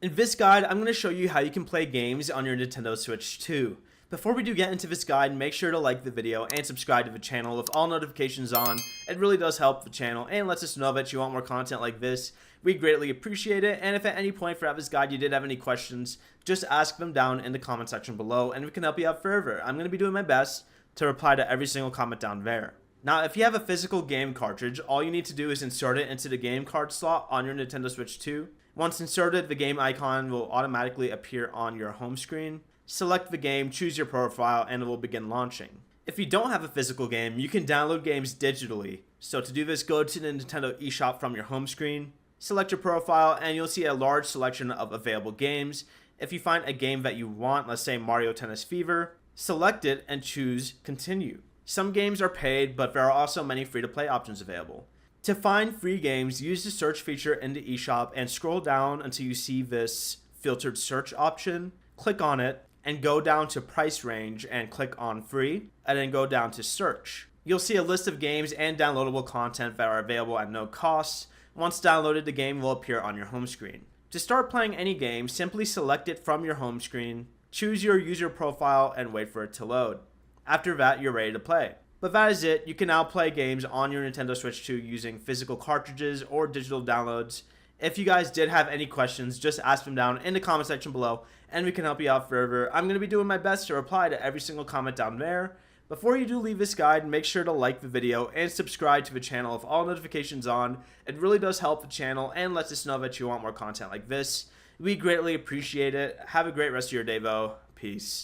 In this guide, I'm going to show you how you can play games on your Nintendo Switch 2. Before we do get into this guide, make sure to like the video and subscribe to the channel with all notifications on. It really does help the channel and lets us know that you want more content like this. We greatly appreciate it, and if at any point throughout this guide you did have any questions, just ask them down in the comment section below and we can help you out further. I'm going to be doing my best to reply to every single comment down there. Now, if you have a physical game cartridge, all you need to do is insert it into the game card slot on your Nintendo Switch 2. Once inserted, the game icon will automatically appear on your home screen. Select the game, choose your profile, and it will begin launching. If you don't have a physical game, you can download games digitally. So to do this, go to the Nintendo eShop from your home screen, select your profile, and you'll see a large selection of available games. If you find a game that you want, let's say Mario Tennis Fever, select it and choose Continue. Some games are paid, but there are also many free-to-play options available. To find free games, use the search feature in the eShop and scroll down until you see this filtered search option. Click on it and go down to price range and click on free, and then go down to search. You'll see a list of games and downloadable content that are available at no cost. Once downloaded, the game will appear on your home screen. To start playing any game, simply select it from your home screen, choose your user profile, and wait for it to load. After that, you're ready to play. But that is it. You can now play games on your Nintendo Switch 2 using physical cartridges or digital downloads. If you guys did have any questions, just ask them down in the comment section below and we can help you out further. I'm going to be doing my best to reply to every single comment down there. Before you do leave this guide, make sure to like the video and subscribe to the channel with all notifications on. It really does help the channel and lets us know that you want more content like this. We greatly appreciate it. Have a great rest of your day though. Peace.